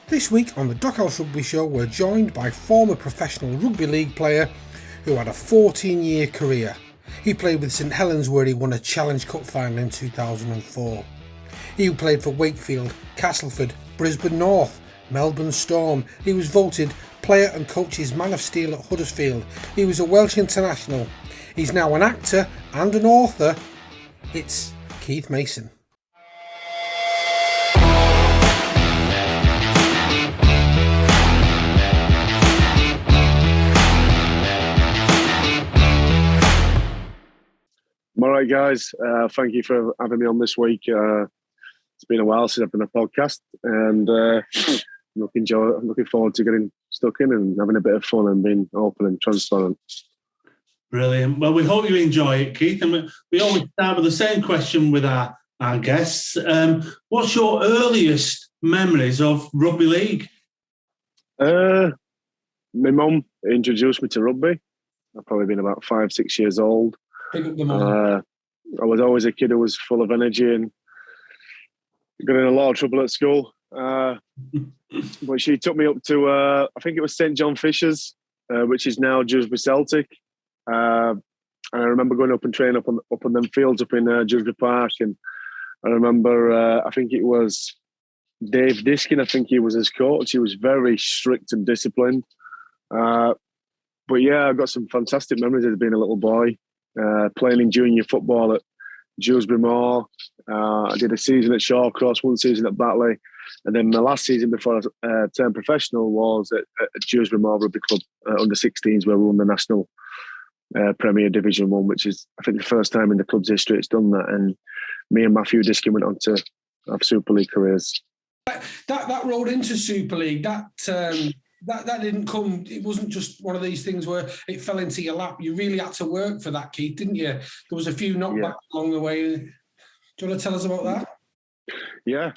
This week on the Dockhouse Rugby Show, we're joined by former professional rugby league player who had a 14-year career. He played with St Helens, where he won a Challenge Cup final in 2004. He played for Wakefield, Castleford, Brisbane North, Melbourne Storm. He was voted Player and Coach's Man of Steel at Huddersfield. He was a Welsh international. He's now an actor and an author. It's Keith Mason. All right, guys. Thank you for having me on this week. It's been a while since I've done a podcast, and I'm looking forward to getting stuck in and having a bit of fun and being open and transparent. Brilliant. Well, we hope you enjoy it, Keith. And we always start with the same question with our guests. What's your earliest memories of rugby league? My mum introduced me to rugby. I've probably been about 5-6 years old. I was always a kid who was full of energy and got in a lot of trouble at school. But she took me up to, I think it was St John Fisher's, which is now Dewsbury Celtic. And I remember going up and training up on them fields up in Dewsbury Park. And I remember, I think it was Dave Diskin, I think he was his coach. He was very strict and disciplined. But yeah, I've got some fantastic memories of being a little boy. Playing in junior football at Dewsbury Moor. I did a season at Shawcross, one season at Batley, and then my last season before I turned professional was at Dewsbury Moor Rugby Club under 16s, where we won the National Premier Division 1, which is, I think, the first time in the club's history it's done that. And me and Matthew Diskin went on to have Super League careers. That road into Super League, that didn't come. It wasn't just one of these things where it fell into your lap. You really had to work for that, Keith, didn't you? There was a few knockbacks along the way. Do you want to tell us about that? Yeah.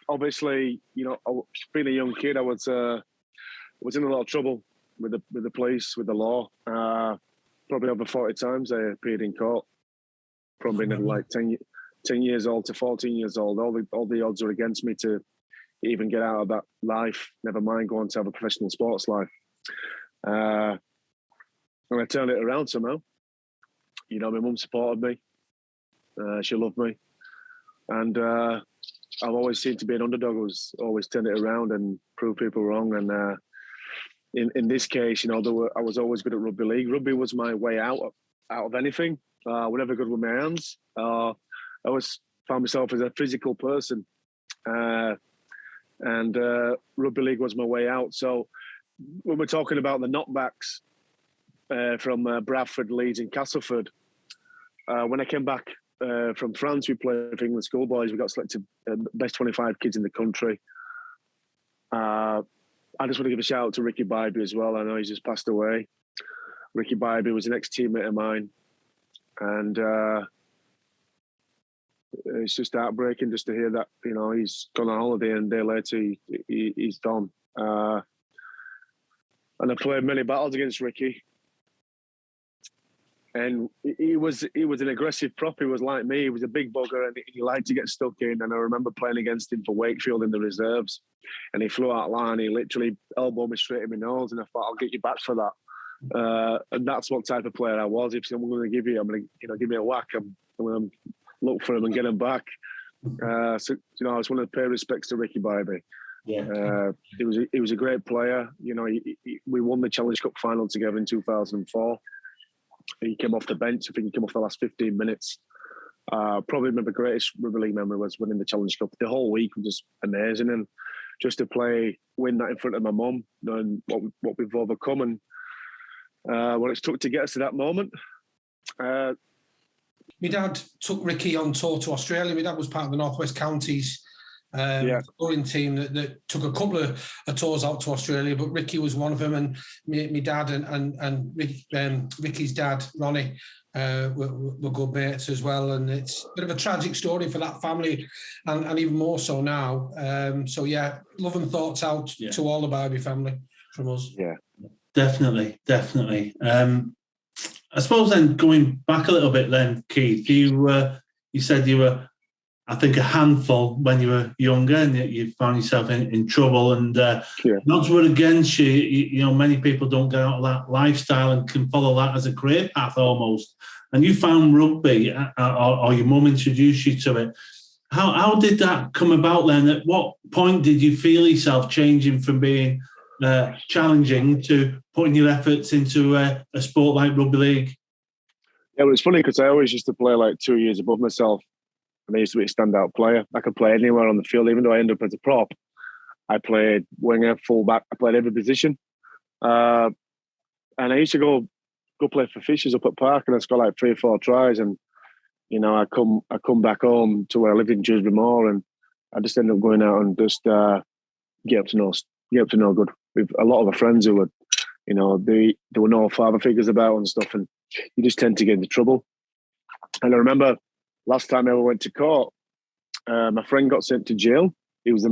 Obviously, being a young kid, I was in a lot of trouble with the police, with the law. Probably over 40 times I appeared in court. Probably like 10 years old to 14 years old. All the odds were against me to even get out of that life, never mind go on to have a professional sports life. And I turned it around somehow. My mum supported me. She loved me. And I've always seemed to be an underdog. I always turned it around and prove people wrong. And in this case, I was always good at rugby league. Rugby was my way out of anything. Whenever good with my hands. I always found myself as a physical person. And rugby league was my way out. So when we're talking about the knockbacks from Bradford, Leeds and Castleford, when I came back from France, we played for England schoolboys. We got selected best 25 kids in the country. I just want to give a shout out to Ricky Bybee as well. I know he's just passed away. Ricky Bybee was an ex-teammate of mine. And it's just heartbreaking just to hear that, he's gone on holiday and a day later he's gone. And I played many battles against Ricky. And he was an aggressive prop. He was like me. He was a big bugger and he liked to get stuck in. And I remember playing against him for Wakefield in the reserves. And he flew out line. He literally elbowed me straight in my nose. And I thought, I'll get you back for that. And that's what type of player I was. If someone's going to give you, I'm going to, give me a whack. I'm going to look for him and get him back. I just want to pay respects to Ricky Bybee. Yeah. He was a great player. We won the Challenge Cup final together in 2004. He came off the bench. I think he came off the last 15 minutes. Probably my greatest rugby league memory was winning the Challenge Cup. The whole week was just amazing, and just to win that in front of my mum, knowing what we've overcome and what it's took to get us to that moment. My dad took Ricky on tour to Australia. My dad was part of the Northwest Counties touring team that took a couple of tours out to Australia, but Ricky was one of them. And my dad and Ricky's dad, Ronnie, were good mates as well. And it's a bit of a tragic story for that family, and even more so now. So yeah, love and thoughts out to all the Barbie family from us. Yeah, definitely. I suppose then going back a little bit then, Keith, you said you were I think, a handful when you were younger, and you found yourself in trouble. And not to were against you. You know, many people don't get out of that lifestyle and can follow that as a career path almost. And you found rugby, or your mum introduced you to it. How did that come about then? At what point did you feel yourself changing from being challenging to putting your efforts into a sport like rugby league? Yeah, well, it's funny because I always used to play like 2 years above myself. And I used to be a standout player. I could play anywhere on the field, even though I ended up as a prop. I played winger, fullback. I played every position. And I used to go play for Fishers up at Park, and I scored like 3 or 4 tries. And you know, I come back home to where I lived in Dewsbury Moor, and I just ended up going out and just get up to no good with a lot of my friends who were, you know, there were no father figures about and stuff, and you just tend to get into trouble. And I remember last time I ever went to court, my friend got sent to jail. He was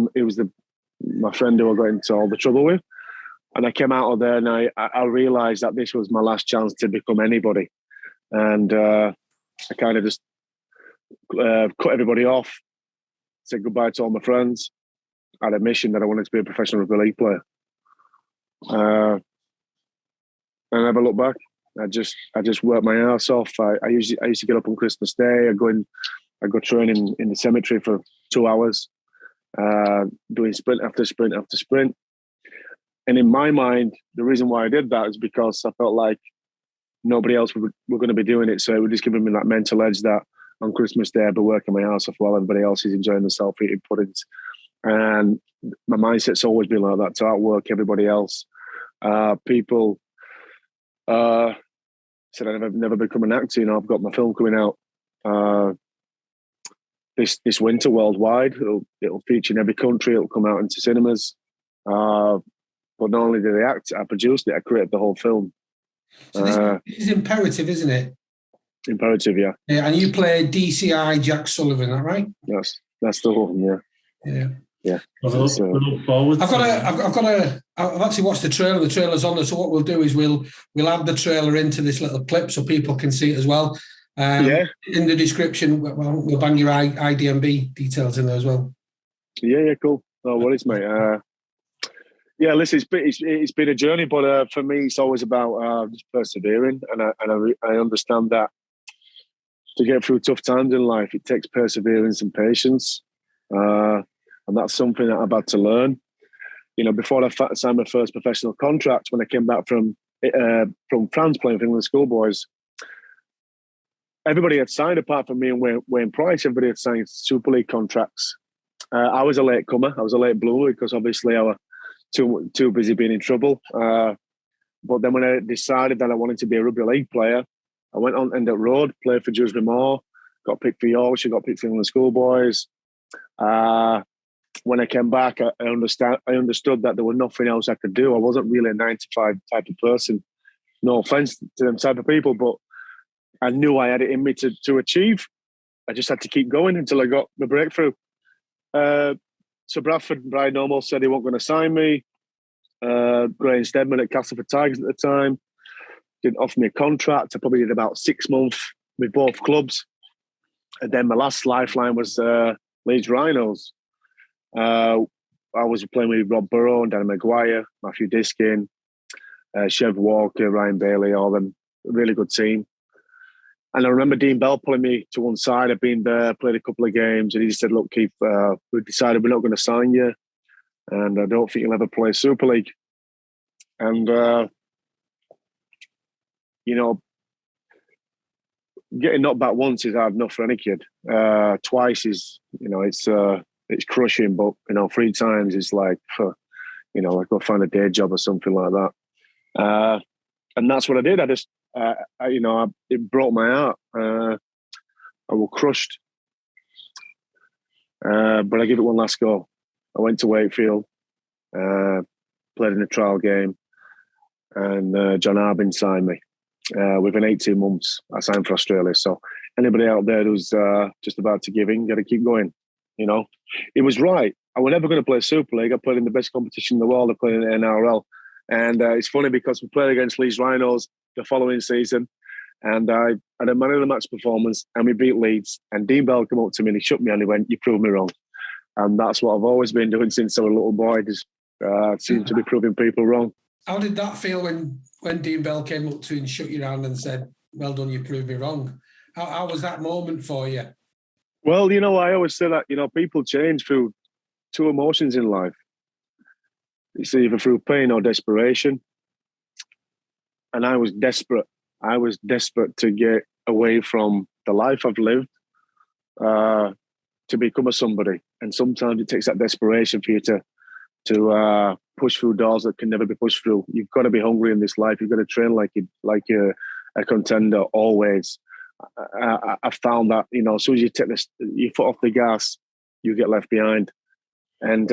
my friend who I got into all the trouble with. And I came out of there, and I realised that this was my last chance to become anybody. And I kind of just cut everybody off, said goodbye to all my friends. I had a mission that I wanted to be a professional rugby league player. I never looked back. I just worked my ass off. I used to get up on Christmas Day. I go training in the cemetery for 2 hours, doing sprint after sprint after sprint. And in my mind, the reason why I did that is because I felt like nobody else were going to be doing it. So it was just giving me that mental edge that on Christmas Day I'd be working my ass off while everybody else is enjoying themselves eating puddings. And my mindset's always been like that, to outwork everybody else. People said I'd never become an actor. You know, I've got my film coming out this winter worldwide. It'll feature in every country. It'll come out into cinemas. But not only did I act, I produced it. I created the whole film. So this is Imperative, isn't it? Imperative, yeah. Yeah, and you play DCI Jack Sullivan, is that right? That's the one, yeah. Yeah. Well, look forward. I've actually watched the trailer. The trailer's on there. So what we'll do is we'll add the trailer into this little clip so people can see it as well. In the description, we'll bang your IDMB details in there as well. Yeah, cool. No worries, mate. Yeah, listen, it's been a journey, but for me, it's always about just persevering, and I understand that to get through tough times in life, it takes perseverance and patience, and that's something that I've had to learn. You know, before I signed my first professional contract, when I came back from France playing for England schoolboys, everybody had signed apart from me and Wayne Price. Everybody had signed Super League contracts. I was a late comer. I was a late bloomer because obviously I was too busy being in trouble. But then when I decided that I wanted to be a rugby league player, I went on End Up Road, played for Dewsbury Moor, got picked for Yorkshire, got picked for England schoolboys. When I came back, I understood that there was nothing else I could do. I wasn't really a 9-to-5 type of person. No offence to them type of people, but I knew I had it in me to achieve. I just had to keep going until I got the breakthrough. So Bradford and Brian Normal said he wasn't going to sign me. Graham Stedman at Castleford Tigers at the time didn't offer me a contract. I probably did about 6 months with both clubs. And then my last lifeline was Leeds Rhinos. I was playing with Rob Burrow and Danny Maguire, Matthew Diskin, Chev Walker, Ryan Bailey, all them. Really good team. And I remember Dean Bell pulling me to one side. I've been there, played a couple of games, and he just said, look, Keith, we've decided we're not going to sign you, and I don't think you'll ever play Super League. And, you know, getting knocked back once is hard enough for any kid. Twice is, you know, it's crushing, but, you know, 3 times is like, you know, like go find a day job or something like that. And that's what I did. I just, it broke my heart. I was crushed. But I give it one last go. I went to Wakefield, played in a trial game, and John Harbin signed me. Within 18 months, I signed for Australia. So anybody out there who's just about to give in, got to keep going. You know, it was right. I was never going to play Super League. I played in the best competition in the world. I played in the NRL. And it's funny because we played against Leeds Rhinos the following season. And I had a man of the match performance, and we beat Leeds. And Dean Bell came up to me and he shook me and he went, "You proved me wrong." And that's what I've always been doing since I was a little boy. Just seem to be proving people wrong. How did that feel when Dean Bell came up to you and shook your hand and said, "Well done, you proved me wrong"? How was that moment for you? Well, I always say that, people change through two emotions in life. It's either through pain or desperation. And I was desperate. I was desperate to get away from the life I've lived to become a somebody. And sometimes it takes that desperation for you to push through doors that can never be pushed through. You've got to be hungry in this life. You've got to train like you're a contender always. I found that, as soon as you take your foot off the gas, you get left behind. And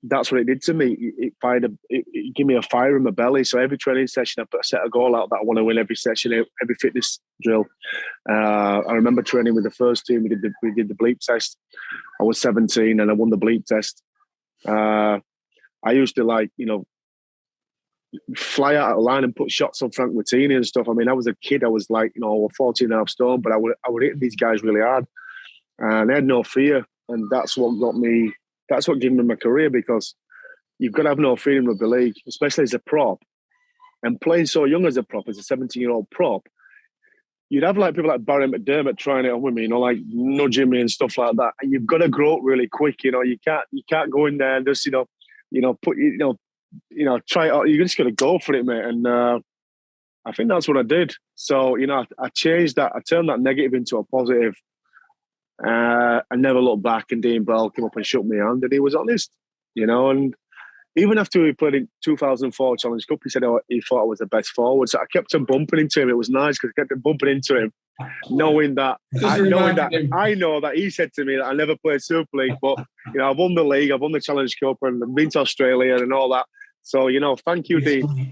that's what it did to me. It gave me a fire in my belly. So every training session, I set a goal out that I want to win every session, every fitness drill. I remember training with the first team. We did the bleep test. I was 17 and I won the bleep test. I used to fly out of line and put shots on Frank Martini and stuff. I mean, I was a kid. I was 14 and a half stone, but I would hit these guys really hard. And I had no fear. And that's what gave me my career, because you've got to have no fear in rugby league, especially as a prop. And playing so young as a prop, as a 17-year-old prop, you'd have people like Barry McDermott trying it on with me, nudging me and stuff like that. And you've got to grow up really quick. You can't go in there and just try it out. You just got to go for it, mate. And I think that's what I did. So I changed that. I turned that negative into a positive. I never looked back, and Dean Bell came up and shook my hand, and he was honest, and even after we played in 2004 Challenge Cup, he said he thought I was the best forward. So I kept on bumping into him. It was nice because I kept on bumping into him, knowing that I know that he said to me that I never played Super League, but I've won the league, I've won the Challenge Cup, and I've been to Australia and all that. So thank you, Dean.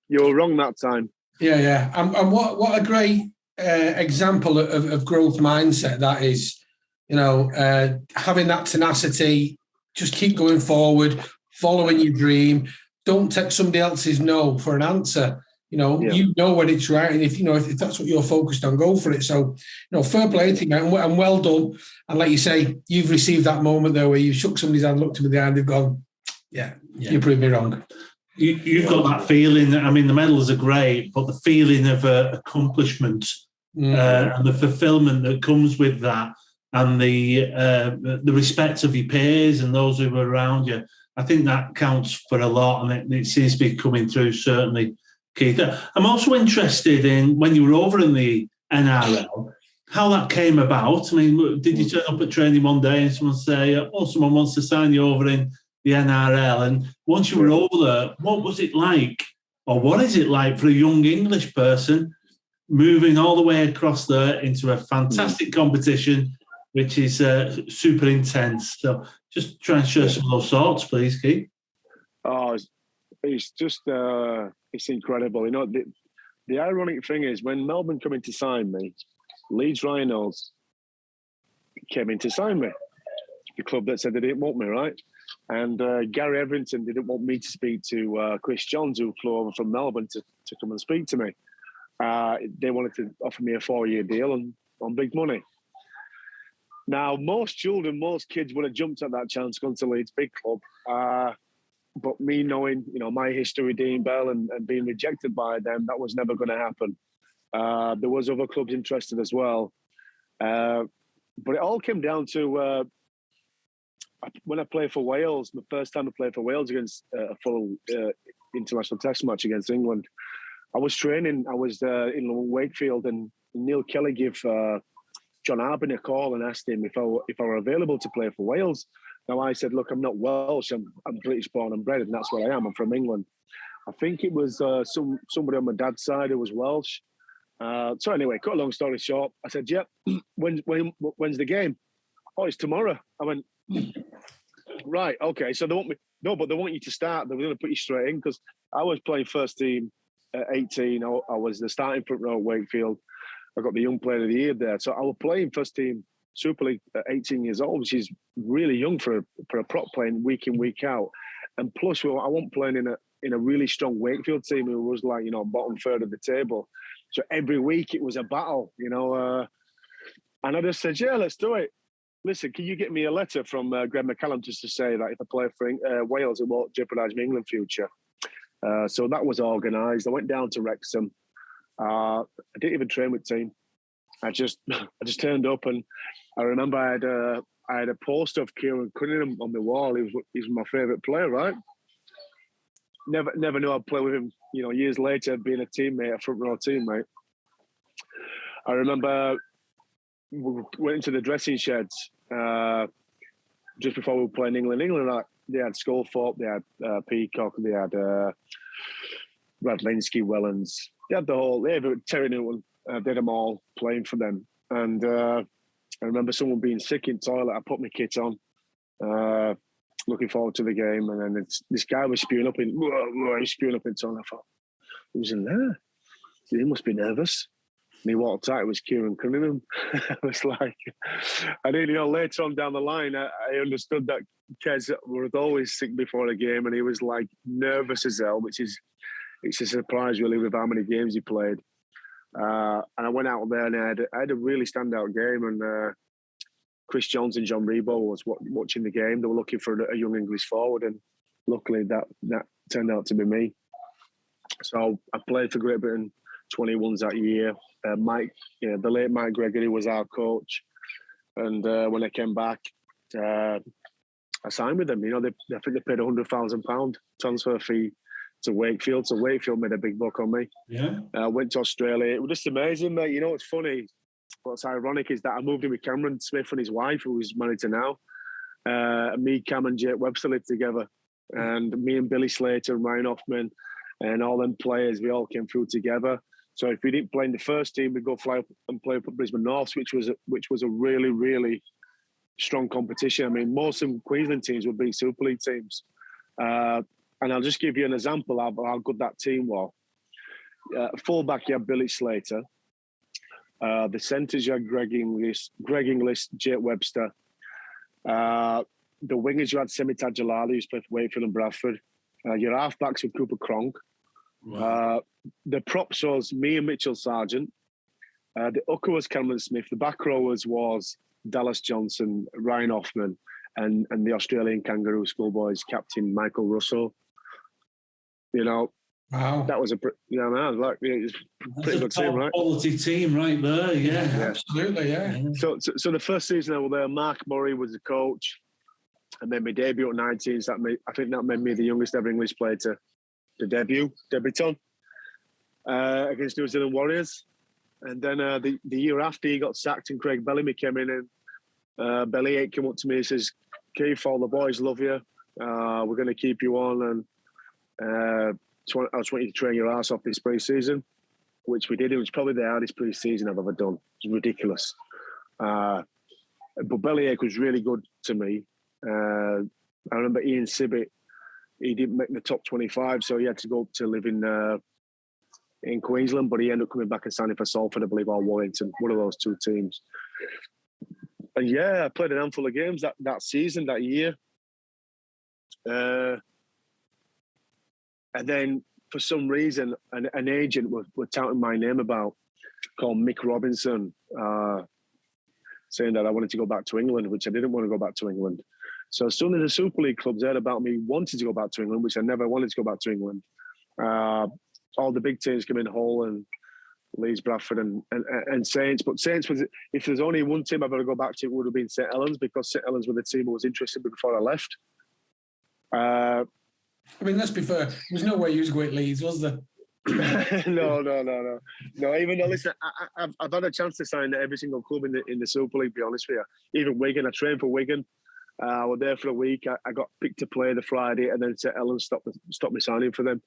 You were wrong that time. Yeah. And what a great example of growth mindset that is. Having that tenacity, just keep going forward, following your dream. Don't take somebody else's no for an answer. You know when it's right, and if that's what you're focused on, go for it. So, fair play to you, and well done. And like you say, you've received that moment there where you shook somebody's hand, looked them in the eye, and they've gone, yeah. You proved me wrong. You've got that feeling. I mean, the medals are great, but the feeling of accomplishment and the fulfillment that comes with that, and the respect of your peers and those who are around you, I think that counts for a lot, and it seems to be coming through, certainly, Keith. I'm also interested in, when you were over in the NRL, how that came about. I mean, did you turn up at training one day and someone say, someone wants to sign you over in the NRL? And once you were over there, what was it like, or what is it like for a young English person moving all the way across there into a fantastic competition, which is super intense? So just try and share some of those thoughts, please, Keith. Oh, it's just, it's incredible. The ironic thing is, when Melbourne come in to sign me, Leeds Rhinos came in to sign me. The club that said they didn't want me, right? And Gary Everington didn't want me to speak to Chris Johns, who flew over from Melbourne to come and speak to me. They wanted to offer me a 4-year deal on big money. Now, most kids would have jumped at that chance, gone to Leeds, big club. But me knowing, my history with Dean Bell and being rejected by them, that was never going to happen. There was other clubs interested as well. But it all came down to when I played for Wales, the first time I played for Wales against a full international test match against England. I was training, I was in Wakefield, and Neil Kelly gave John Arbin a call and asked him if I were available to play for Wales. Now I said, look, I'm not Welsh, I'm British born and bred, and that's what I am. I'm from England. I think it was somebody on my dad's side who was Welsh. So anyway, cut a long story short, I said, yep, when's the game? Oh, it's tomorrow. I went, right, okay. So they want me, no, but they want you to start. They were going to put you straight in, because I was playing first team at 18. I was the starting front row at Wakefield. I got the young player of the year there. So I was playing first team Super League at 18 years old, which is really young for a prop, playing week in, week out. And plus, I wasn't playing in a really strong Wakefield team who was bottom third of the table. So every week it was a battle, you know. And I just said, yeah, let's do it. Listen, can you get me a letter from Greg McCallum just to say that if I play for Wales, it won't jeopardise my England future? So that was organised. I went down to Wrexham. I didn't even train with the team. I just turned up, and I remember I had a poster of Kieran Cunningham on the wall. He was my favourite player, right? Never knew I'd play with him. You know, years later, being a teammate, a front row teammate. I remember we went into the dressing sheds just before we were playing England. England, they had Sculthorpe, they had Peacock, they had Radlinski, Wellens. They had Terry Newton. Did them all playing for them. And I remember someone being sick in toilet. I put my kit on, looking forward to the game. And then this guy was spewing up in toilet. I thought, who's in there? He must be nervous. And he walked out, it was Kieran Cunningham. I was like, I didn't know, later on down the line, I understood that Kez was always sick before a game, and he was like nervous as hell, it's a surprise really with how many games he played. And I went out there and I had a really standout game, and Chris Jones and John Rebo was watching the game. They were looking for a young English forward, and luckily that turned out to be me. So I played for Great Britain 21s that year. The late Mike Gregory was our coach, and when I came back, I signed with them. You know, I think they paid £100,000 transfer fee to Wakefield. So Wakefield made a big buck on me. Yeah. Went to Australia. It was just amazing, mate. You know what's funny? What's ironic is that I moved in with Cameron Smith and his wife, who is married to now. Me, Cam, and Jake Webster lived together, and me and Billy Slater and Ryan Hoffman and all them players, we all came through together. So if we didn't play in the first team, we'd go fly up and play up at Brisbane North, which was a really, really strong competition. I mean, most of Queensland teams would beat Super League teams. And I'll just give you an example of how good that team was. Fullback, you had Billy Slater. The centres, you had Greg Inglis, Jake Webster. The wingers, you had Semi Tajalali, who's played for Wakefield and Bradford. Your halfbacks were Cooper Cronk. Wow. The props was me and Mitchell Sargent. The hooker was Cameron Smith. The back rowers was Dallas Johnson, Ryan Hoffman, and the Australian Kangaroo schoolboys captain Michael Russell. You know, wow, that was it was a pretty good team, right? Quality team, right there. Yeah, absolutely, yeah. So the first season I was there, Mark Murray was the coach. I made my debut at 19. So I think that made me the youngest ever English player to debutant against New Zealand Warriors. And then the year after, he got sacked and Craig Bellamy came in, and Bellyache came up to me and says, Keith, all the boys love you. We're going to keep you on, and I just want you to train your ass off this pre-season, which we did. It was probably the hardest pre-season I've ever done. It was ridiculous. But Bellyache was really good to me. I remember Ian Sibbett, he didn't make the top 25, so he had to go up to live in Queensland, but he ended up coming back and signing for Salford, I believe, or Warrington, one of those two teams. And yeah, I played an handful of games that season, that year. And then for some reason, an agent was touting my name about, called Mick Robinson, saying that I wanted to go back to England, which I didn't want to go back to England. So as soon as the Super League clubs heard about me wanting to go back to England, which I never wanted to go back to England, all the big teams came in, Hull and Leeds, Bradford and Saints. But Saints was, if there's only one team I've got to go back to, it would have been St Helens, because St Helens were the team I was interested in before I left. I mean, let's be fair, there was no way you was going to Leeds, was there? No. Even though, listen, I've had a chance to sign at every single club in the Super League, to be honest with you. Even Wigan, I trained for Wigan. I was there for a week. I got picked to play the Friday, and then St Helens stopped me signing for them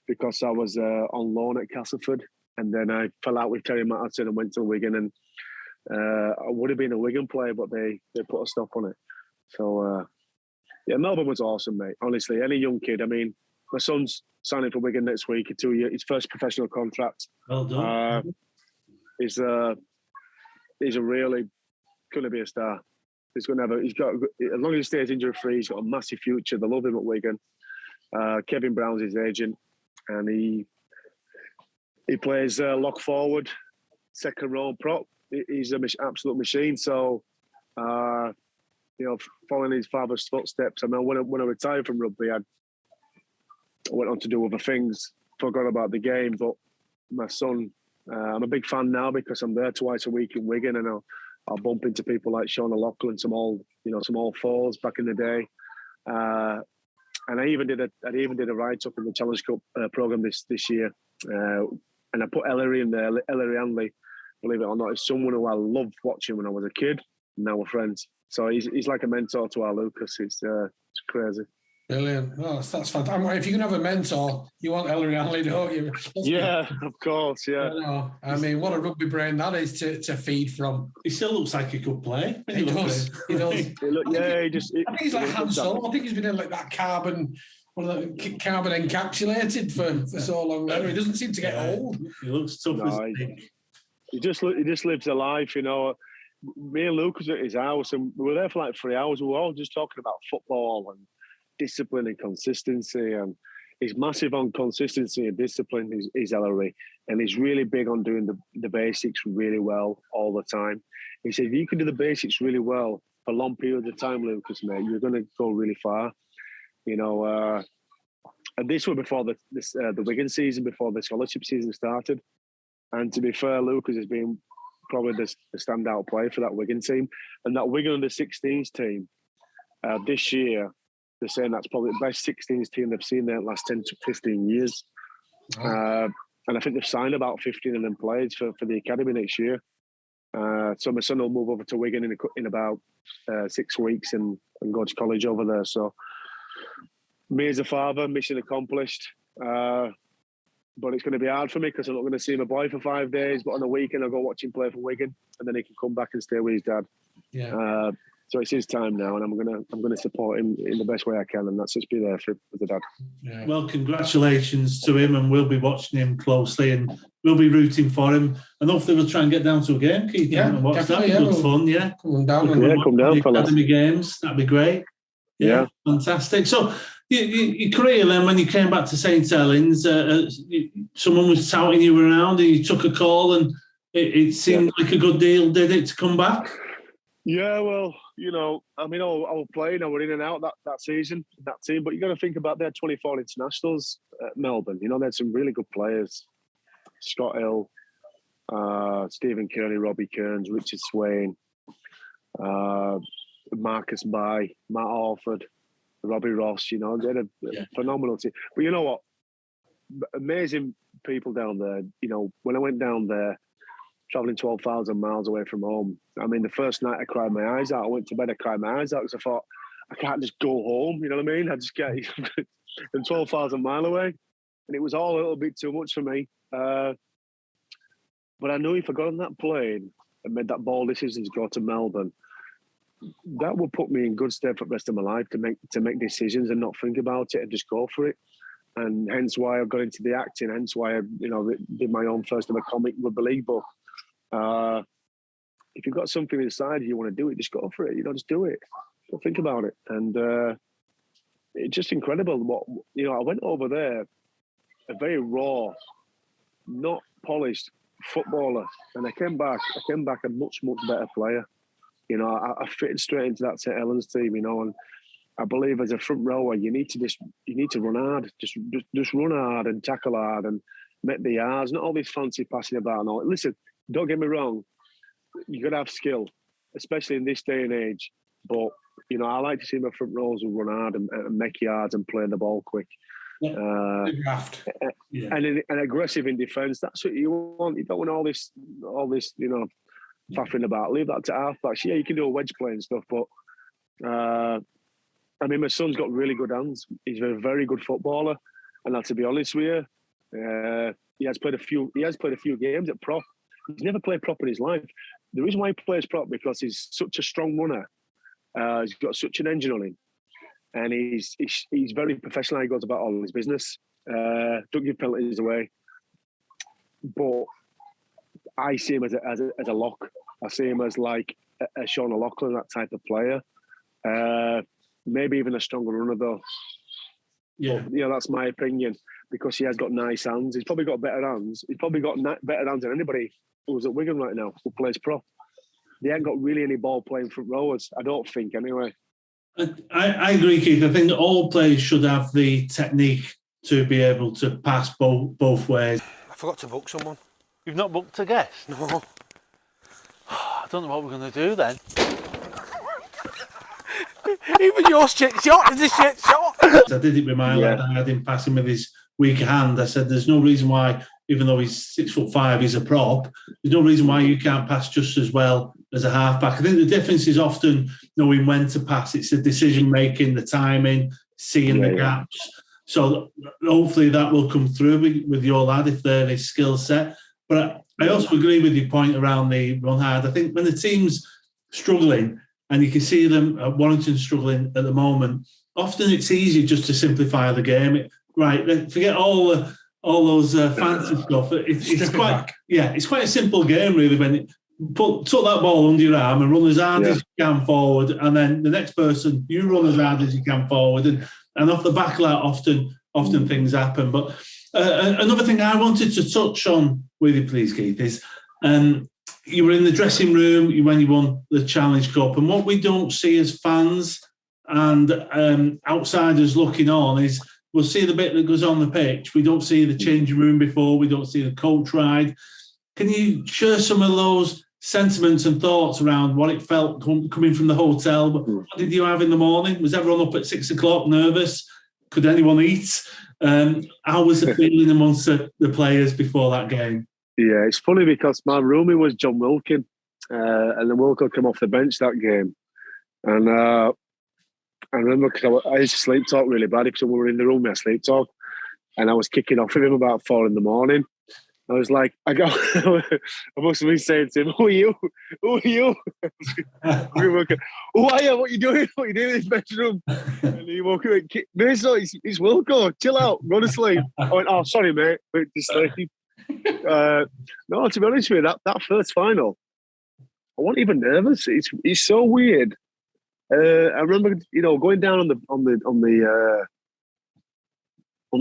because I was on loan at Castleford. And then I fell out with Terry Matterson and went to Wigan. And I would have been a Wigan player, but they put a stop on it. So, yeah, Melbourne was awesome, mate. Honestly, any young kid. I mean, my son's signing for Wigan next week, a 2-year, his first professional contract. Well done. He's a really going to be a star. He's got, as long as he stays injury free, he's got a massive future. They love him at Wigan. Kevin Brown's his agent, and He plays lock forward, second row prop. He's an absolute machine. So, following his father's footsteps. I mean, when I retired from rugby, I went on to do other things, forgot about the game. But my son, I'm a big fan now because I'm there twice a week in Wigan, and I'll bump into people like Sean O'Loughlin, some old fours back in the day. And I even did a write-up in the Challenge Cup programme this year. And I put Ellery in there. Ellery Hanley, believe it or not, is someone who I loved watching when I was a kid. And now we're friends. So he's like a mentor to our Lucas. It's crazy. Brilliant. Oh, that's fantastic. If you can have a mentor, you want Ellery Hanley, don't you? Yeah, of course, yeah. I mean, what a rugby brain that is to feed from. He still looks like he could play. He does. He does. I think he's like Han Solo. I think he's been in like that carbon encapsulated for so long now. He doesn't seem to get old. He looks tough as a pig. He just lives a life, you know. Me and Luke was at his house, and we were there for like 3 hours. We were all just talking about football and discipline and consistency, and he's massive on consistency and discipline. He's Ellery, and he's really big on doing the basics really well all the time. He said, if you can do the basics really well for long periods of time, Lucas, mate, you're going to go really far. You know, and this was before the Wigan season, before the scholarship season started. And to be fair, Lucas has been probably the standout player for that Wigan team. And that Wigan under-16s team this year, they're saying that's probably the best 16s team they've seen there in the last 10 to 15 years. Wow. And I think they've signed about 15 of them players for the academy next year. So my son will move over to Wigan in about 6 weeks and go to college over there. So me as a father, mission accomplished. But it's going to be hard for me because I'm not going to see my boy for 5 days. But on the weekend, I'll go watch him play for Wigan, and then he can come back and stay with his dad. Yeah. So it's his time now, and I'm going to support him in the best way I can, and that's just be there for the dad. Yeah. Well, congratulations to him, and we'll be watching him closely, and we'll be rooting for him, and hopefully we'll try and get down to a game, Keith. Yeah, and watch that. Good fun. Yeah, come down, come down, fellas. Academy games. That'd be great. Yeah, fantastic. So, your career then, when you came back to St Helens, someone was touting you around, and you took a call, and it seemed like a good deal, did it, to come back? Yeah, well, you know, I mean, I was playing, I was in and out that season, that team, but you got to think about their 24 internationals at Melbourne. You know, they had some really good players. Scott Hill, Stephen Kearney, Robbie Kearns, Richard Swain, Marcus Bai, Matt Orford, Robbie Ross. You know, they had a phenomenal team. But you know what? Amazing people down there. You know, when I went down there, travelling 12,000 miles away from home. I mean, the first night I cried my eyes out. I went to bed, I cried my eyes out because I thought, I can't just go home, you know what I mean? I just get I'm 12,000 miles away. And it was all a little bit too much for me. But I knew if I got on that plane and made that bold decision to go to Melbourne, that would put me in good stead for the rest of my life to make decisions and not think about it and just go for it. And hence why I got into the acting, hence why I, did my own first ever comic rugby league book. If you've got something inside you want to do it, just go for it. Just do it. Don't think about it. And it's just incredible. I went over there, a very raw, not polished footballer, and I came back a much, much better player. I fitted straight into that St Helens team. And I believe as a front rower, you need to run hard, just run hard and tackle hard and make the yards. Not all this fancy passing about and all. Listen, don't get me wrong, you got to have skill, especially in this day and age. But I like to see my front rowers who run hard and make yards and play the ball quick. Yeah. And aggressive in defence. That's what you want. You don't want all this, faffing about. Leave that to halfbacks. Yeah, you can do a wedge play and stuff, but my son's got really good hands. He's a very good footballer, and to be honest with you, he has played a few games at prop. He's never played prop in his life. The reason why he plays prop because he's such a strong runner. He's got such an engine on him, and he's very professional. He goes about all his business. Don't give penalties away, but I see him as a lock. I see him as like a Sean O'Loughlin, that type of player. Maybe even a stronger runner though. Yeah. But, that's my opinion, because he has got nice hands. He's probably got better hands. He's probably got better hands than anybody who's at Wigan right now who plays prop. They ain't got really any ball playing front rowers, I don't think, anyway. I agree, Keith. I think all players should have the technique to be able to pass both ways. I forgot to book someone. You've not booked a guest? No. I don't know what we're going to do then. Even your shit shot is a shit shot. I did it with my lad. I had him passing with his weaker hand. I said, there's no reason why, even though he's 6'5", he's a prop, there's no reason why you can't pass just as well as a halfback. I think the difference is often knowing when to pass. It's the decision-making, the timing, seeing the gaps. So hopefully that will come through with your lad if they're his skill set. But I also agree with your point around the run hard. I think when the team's struggling, and you can see them at Warrington struggling at the moment, often it's easy just to simplify the game. Forget all those fancy stuff. It's quite a simple game really. When tuck that ball under your arm and run as hard as you can forward, and then the next person, you run as hard as you can forward, and off the back of that, often things happen. But another thing I wanted to touch on with you, please, Keith, is you were in the dressing room when you won the Challenge Cup, and what we don't see as fans and outsiders looking on is we'll see the bit that goes on the pitch. We don't see the changing room before. We don't see the coach ride. Can you share some of those sentiments and thoughts around what it felt coming from the hotel? What did you have in the morning? Was everyone up at 6 o'clock, nervous? Could anyone eat? How was the feeling amongst the players before that game? Yeah, it's funny because my roomie was John Wilkin, and then Wilkin came off the bench that game. And I remember because I used to sleep talk really bad. If someone were in the room, I sleep talk. And I was kicking off with him about 4 a.m. I was like, I must have been saying to him, who are you? Who are you? Who are you? What are you doing? What are you doing in this bedroom? And he woke up and kicked me. So it's Wilco, chill out, go to sleep. I went, oh, sorry, mate. Went to sleep. No, to be honest with you, that first final, I wasn't even nervous. It's so weird. I remember, going down on the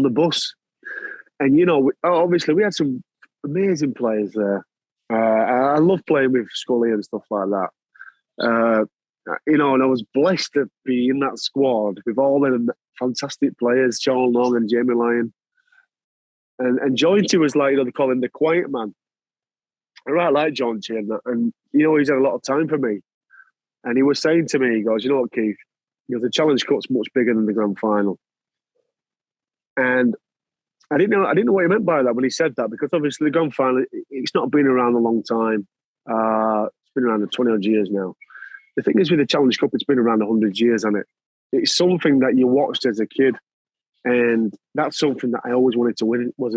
bus, and obviously we had some amazing players there. I love playing with Scully and stuff like that. And I was blessed to be in that squad with all the fantastic players, Sean Long and Jamie Lyon. And Jointy was like, they call him the quiet man. I really like Jointy and he's had a lot of time for me. And he was saying to me, he goes, you know what, Keith? The Challenge Cup's much bigger than the grand final. And I didn't know what he meant by that when he said that, because obviously the grand final, it's not been around a long time. It's been around 20 odd years now. The thing is with the Challenge Cup, it's been around 100 years, hasn't it? It's something that you watched as a kid. And that's something that I always wanted to win, was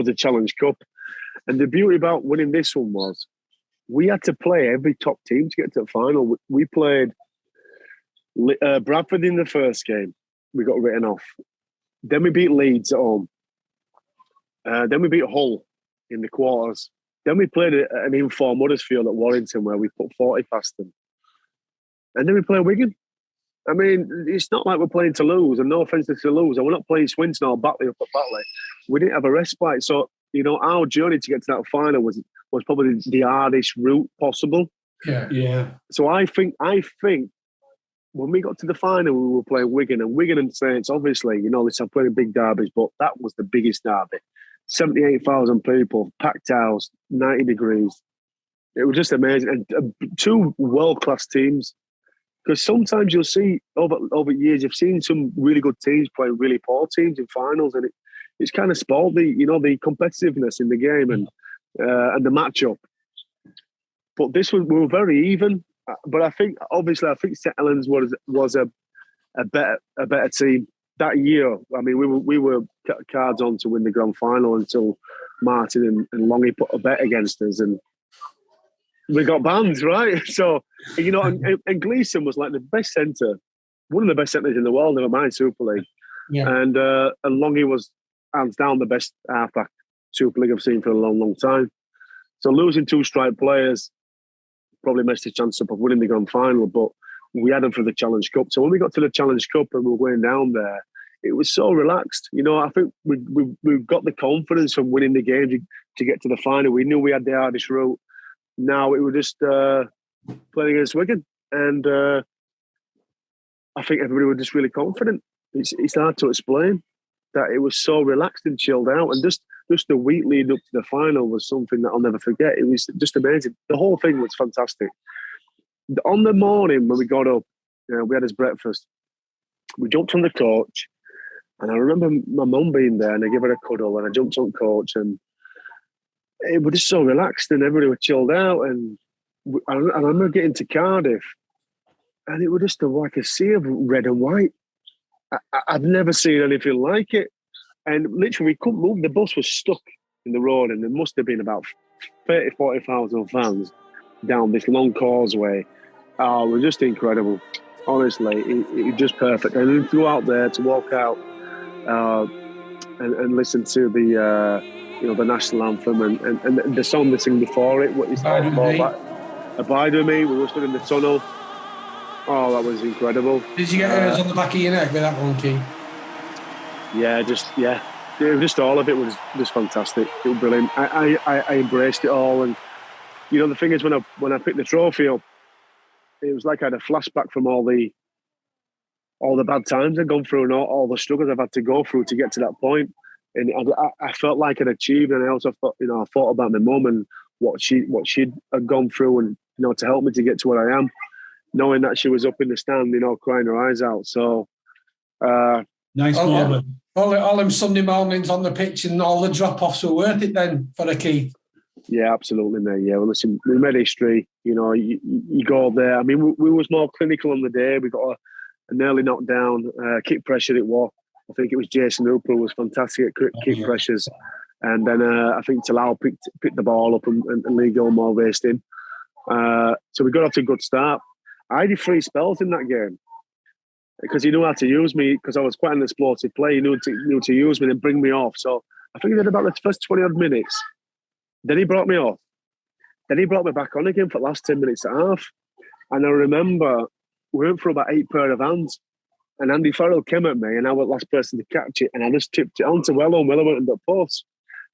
a Challenge Cup. And the beauty about winning this one was we had to play every top team to get to the final. We played Bradford in the first game. We got written off. Then we beat Leeds at home. Then we beat Hull in the quarters. Then we played an informed Huddersfield at Warrington where we put 40 past them. And then we played Wigan. I mean, it's not like we're playing to lose, and no offence to Toulouse, and we're not playing Swinton or Batley up at Batley. We didn't have a respite. So, our journey to get to that final was probably the hardest route possible. Yeah. So I think when we got to the final, we were playing Wigan, and Wigan and Saints, obviously, they have plenty big derbies, but that was the biggest derby. 78,000 people, packed house, 90 degrees. It was just amazing. And two world-class teams. Because sometimes you'll see, over years, you've seen some really good teams playing really poor teams in finals, and it's kind of spoiled the competitiveness in the game and the matchup. But this one, we were very even. But I think St Helens was a better team that year. I mean, we were cards on to win the grand final until Martin and Longy put a bet against us, and we got banned, right? So, and Gleeson was like the best centre, one of the best centres in the world, never mind Super League. Yeah. And Longy was hands down the best halfback Super League I've seen for a long, long time. So losing two strike players probably messed the chance up of winning the grand final, but we had them for the Challenge Cup. So when we got to the Challenge Cup and we were going down there, it was so relaxed. You know, I think we got the confidence from winning the game to get to the final. We knew we had the hardest route. Now it was just playing against Wigan, and I think everybody was just really confident. It's hard to explain that it was so relaxed and chilled out, and just the week leading up to the final was something that I'll never forget. It was just amazing. The whole thing was fantastic. On the morning when we got up, we had his breakfast. We jumped on the coach, and I remember my mum being there, and I gave her a cuddle, and I jumped on coach, and it was just so relaxed, and everybody was chilled out. And I remember getting to Cardiff, and it was just like a sea of red and white. I've never seen anything like it. And literally, we couldn't move. The bus was stuck in the road, and there must have been about 30,000, 40,000 fans down this long causeway. Oh, it was just incredible. Honestly, it was just perfect. And then flew out there to walk out and listen to the national anthem and the song they sing before it. What is that? Abide with me. We were stood in the tunnel. Oh, that was incredible. Did you get hairs on the back of your neck with that one, Key? Yeah. Just all of it was just fantastic. It was brilliant. I embraced it all, and you know the thing is when I picked the trophy up, it was like I had a flashback from all the bad times I've gone through and all the struggles I've had to go through to get to that point. And I felt like I'd achieved, and I also thought, I thought about my mum and what she'd gone through, and to help me to get to where I am, knowing that she was up in the stand, crying her eyes out. So nice moment. All them Sunday mornings on the pitch and all the drop-offs were worth it then for the Keith. Yeah, absolutely, mate. Yeah, well, listen, we made history. You go there. I mean, we was more clinical on the day. We got a nearly knocked down, kick pressure it was. I think it was Jason Hooper who was fantastic at kick pressures. And then I think Talau picked the ball up and Lee Gilmore raced in. So we got off to a good start. I did 3 spells in that game because he knew how to use me, because I was quite an explosive player. He knew to use me and bring me off. So I think he did about the first 20-odd minutes. Then he brought me off. Then he brought me back on again for the last 10 minutes and a half. And I remember we went for about 8 pair of hands. And Andy Farrell came at me, and I was the last person to catch it. And I just tipped it onto Wello, and Wello went in the post.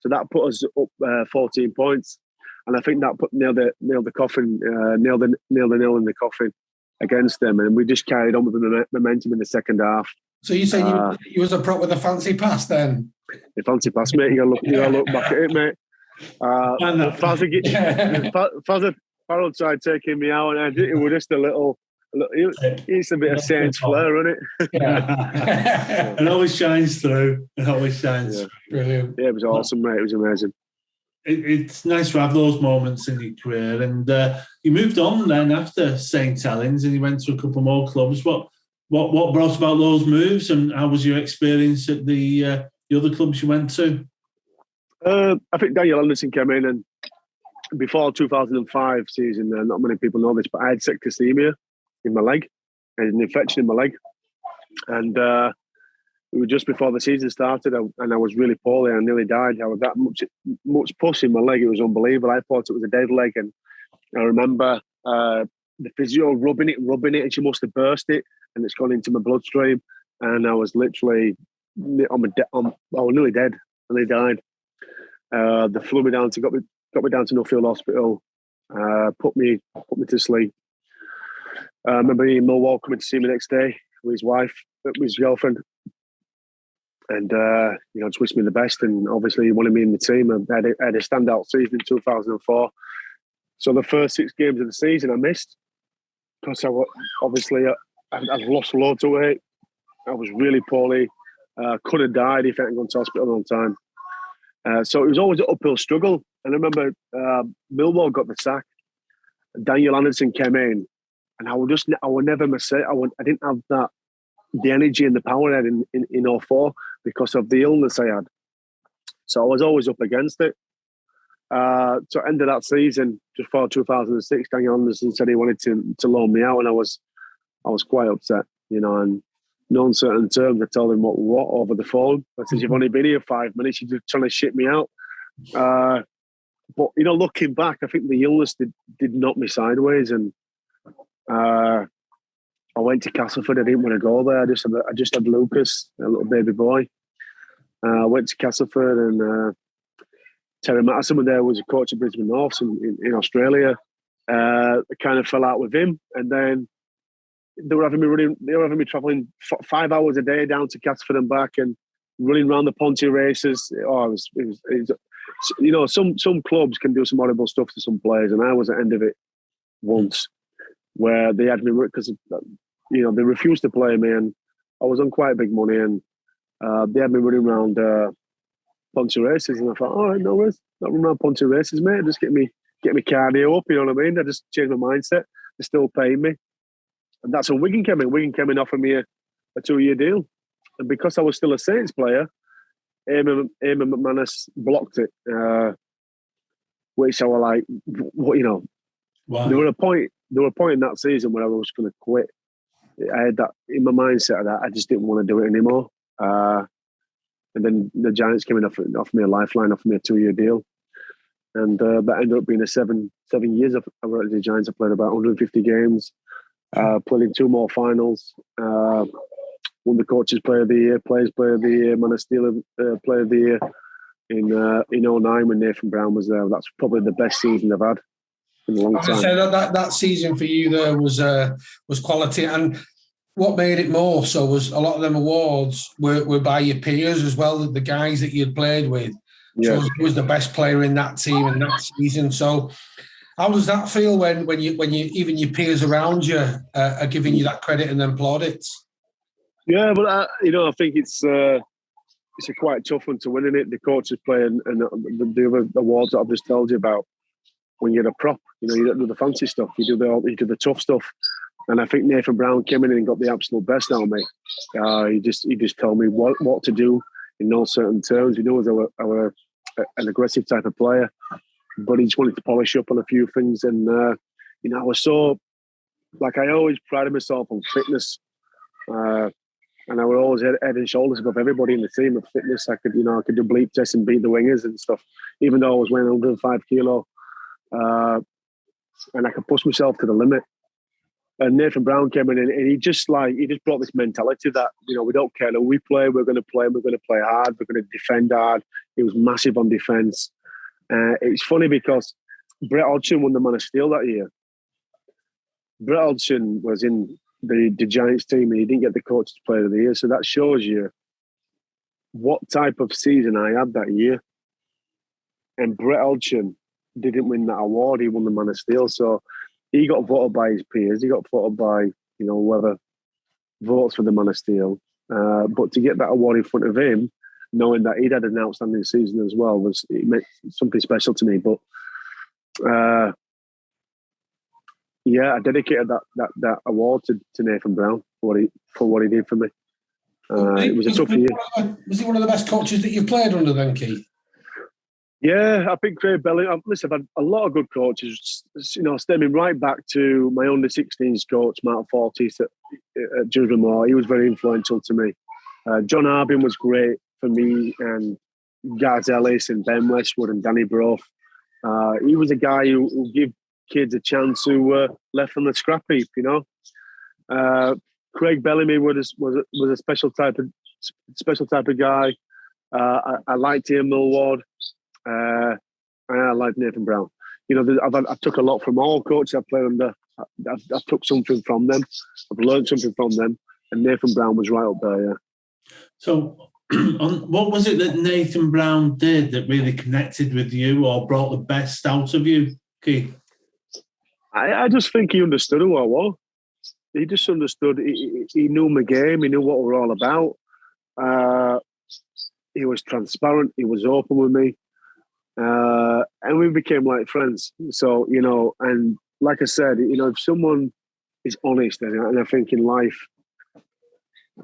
So that put us up 14 points. And I think that nailed the nil in the coffin against them. And we just carried on with the momentum in the second half. So you say you was a prop with a fancy pass then? The fancy pass, mate. You gotta look back at it, mate. Fazza Farrell tried taking me out, and it was just a little. It's a bit of Saints flair, isn't it? Yeah. It always shines through. Through. Brilliant. Yeah, it was awesome, mate. It was amazing. It's nice to have those moments in your career. And you moved on then after St Helens, and you went to a couple more clubs. What brought about those moves, and how was your experience at the other clubs you went to? I think Daniel Anderson came in, and before 2005 season, not many people know this, but I had septicemia in my leg. I had an infection in my leg. And it was just before the season started, and I was really poorly. I nearly died. I was that much pus in my leg. It was unbelievable. I thought it was a dead leg. And I remember the physio rubbing it, and she must have burst it, and it's gone into my bloodstream. And I was literally, I was nearly dead. I nearly died. They flew me down got me down to Nuffield Hospital, put me to sleep. I remember Ian Millwall coming to see me the next day with his wife, with his girlfriend, and just wished me the best. And obviously, he wanted me in the team. I had a standout season in 2004. So the first 6 games of the season I missed because I'd lost loads of weight. I was really poorly. Could have died if I hadn't gone to hospital on time. So it was always an uphill struggle. And I remember Millwall got the sack. Daniel Anderson came in, and I would never mistake. I didn't have the energy and the power I had in 04 because of the illness I had. So I was always up against it. So end of that season, just before 2006, Daniel Anderson said he wanted to loan me out, and I was quite upset, and no uncertain terms, I told him what over the phone. I said, "You've only been here 5 minutes. You're just trying to ship me out." But looking back, I think the illness did knock me sideways, and I went to Castleford. I didn't want to go there. I just had Lucas, a little baby boy. I went to Castleford, and Terry Matterson was there, was a coach at Brisbane North in Australia. I kind of fell out with him, and then they were having me travelling 5 hours a day down to Castleford and back, and running around the Ponty races. Oh, it was some clubs can do some horrible stuff to some players, and I was at the end of it once, where they had me because they refused to play me, and I was on quite big money, and they had me running around Ponty races, and I thought, all right, no worries, not running around Ponty races, mate. Just get me cardio up, you know what I mean? I just changed my mindset. They're still paying me, and that's when Wigan came in. Wigan came in, offered me a 2-year deal, and because I was still a Saints player, Eamon McManus blocked it, which I was like, what, Wow. There were a point in that season where I was going to quit. I had that in my mindset that I just didn't want to do it anymore. And then the Giants came in, offered me a lifeline, offered me a 2-year deal, and that ended up being a 7 years. I worked at the Giants. I played about 150 games, played in 2 more finals, won the Coaches Player of the Year, Players Player of the Year, Man of Steel Player of the Year in 2009 when Nathan Brown was there. That's probably the best season I've had in a long time. I say that season for you there was quality, and what made it more so was a lot of them awards were by your peers as well, the guys that you'd played with. Yeah. So he was the best player in that team in that season. So how does that feel when you even your peers around you are giving you that credit and then plaudits? Yeah, but I think it's a quite tough one to win in it. The Coaches Player and the other awards that I've just told you about. When you're a prop, you don't do the fancy stuff. You do the tough stuff. And I think Nathan Brown came in and got the absolute best out of me. He just told me what to do in no certain terms. I was an aggressive type of player, but he just wanted to polish up on a few things. And I was so, like, I always prided myself on fitness, and I was always head and shoulders above everybody in the team with fitness. I could do bleep tests and beat the wingers and stuff, even though I was weighing 105 kilo. And I could push myself to the limit. And Nathan Brown came in, and he just brought this mentality that we don't care who we play, we're going to play hard, we're going to defend hard. He was massive on defence. It's funny because Brett Hodgson won the Man of Steel that year. Brett Hodgson was in the Giants team, and he didn't get the Coaches Player of the Year. So that shows you what type of season I had that year. And Brett Hodgson didn't win that award. He won the Man of Steel. So he got voted by his peers. He got voted by, whoever votes for the Man of Steel. But to get that award in front of him, knowing that he'd had an outstanding season as well, it meant something special to me. But I dedicated that award to Nathan Brown for what he did for me. It was a tough year. Was he one of the best coaches that you've played under then, Keith? Yeah, I think Craig Belling. Listen, I've had a lot of good coaches. Stemming right back to my under-16s coach, Mark Fortis at Judgment Moore. He was very influential to me. John Harbin was great for me, and Gaz Ellis and Ben Westwood and Danny Brough. He was a guy who gave kids a chance who were left on the scrap heap. Craig Bellamy was a special type of guy. I liked Ian Millward. And I like Nathan Brown. I took a lot from all coaches I played under. I took something from them. I've learned something from them. And Nathan Brown was right up there, yeah. So what was it that Nathan Brown did that really connected with you or brought the best out of you, Keith? I just think he understood who I was. He just understood. He knew my game. He knew what we were all about. He was transparent. He was open with me. And we became like friends. So, and like I said, if someone is honest, and I think in life,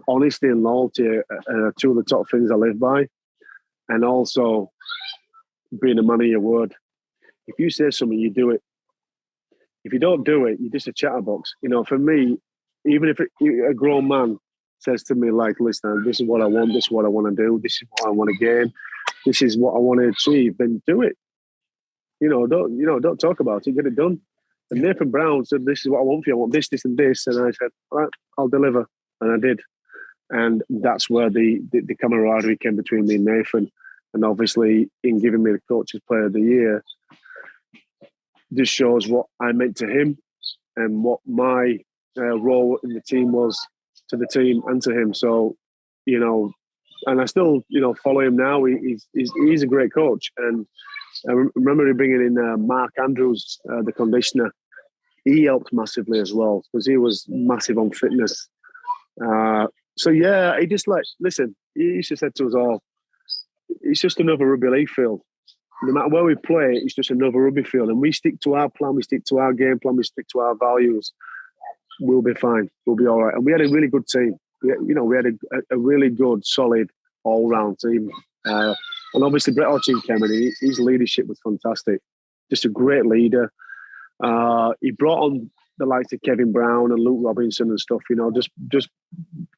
honesty and loyalty are two of the top things I live by. And also being a man of your word. If you say something, you do it. If you don't do it, you're just a chatterbox. For me, even if a grown man says to me, like, listen, this is what I want, this is what I want to do, this is what I want to gain, this is what I want to achieve, then do it. Don't talk about it, get it done. And Nathan Brown said, "This is what I want for you. I want this, this, and this." And I said, "All right, I'll deliver," and I did. And that's where the camaraderie came between me and Nathan. And obviously, in giving me the Coach's Player of the Year, this shows what I meant to him and what my role in the team was to the team and to him. So, and I still, follow him now. He's a great coach. And I remember bringing in Mark Andrews, the conditioner. He helped massively as well because he was massive on fitness. So yeah, he just listen, he used to say to us all, it's just another rugby league field. No matter where we play, it's just another rugby field. And we stick to our plan, we stick to our game plan, we stick to our values. We'll be fine. We'll be all right. And we had a really good team. We had a really good, solid, all-round team. And obviously Brett Hodgson came in. His leadership was fantastic. Just a great leader. He brought on the likes of Kevin Brown and Luke Robinson and stuff, just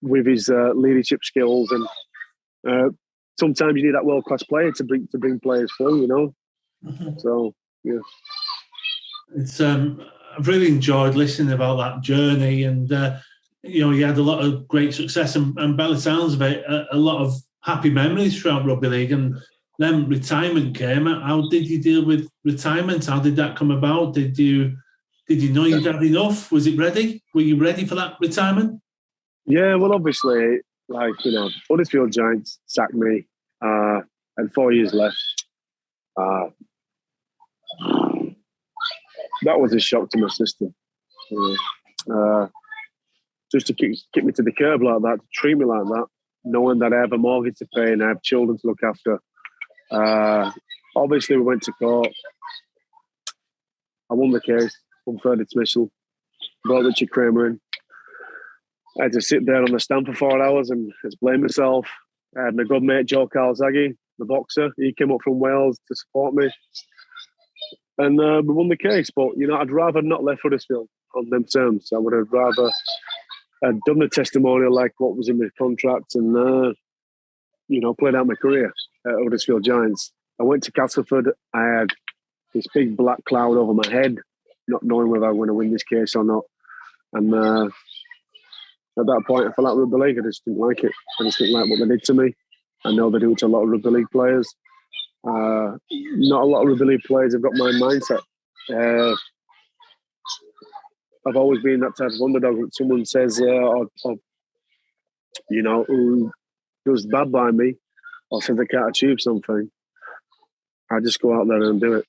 with his leadership skills. And sometimes you need that world-class player to bring players through, Mm-hmm. So, yeah. It's I've really enjoyed listening about that journey, and you had a lot of great success, and by the sounds of it, a lot of happy memories throughout rugby league. And then retirement came. How did you deal with retirement? How did that come about? Did you know you'd had enough? Was it ready? Were you ready for that retirement? Yeah, well, obviously, Huddersfield Giants sacked me, and 4 years left. That was a shock to my system. Just to kick me to the curb like that, to treat me like that, knowing that I have a mortgage to pay and I have children to look after. Obviously, we went to court. I won the case, unfair dismissal, brought Richard Kramer in. I had to sit there on the stand for 4 hours and explain myself. I had my good mate, Joe Calzaghe, the boxer. He came up from Wales to support me. And we won the case. But, I'd rather not left Huddersfield on them terms. I would have rather done the testimonial like what was in my contract and, played out my career at Huddersfield Giants. I went to Castleford. I had this big black cloud over my head, not knowing whether I was going to win this case or not. And at that point, I fell out of rugby league. I just didn't like it. I just didn't like what they did to me. I know they do it to a lot of rugby league players. Not a lot of rugby league players have got my mindset. I've always been that type of underdog. When someone says, who does bad by me or says they can't achieve something, I just go out there and do it.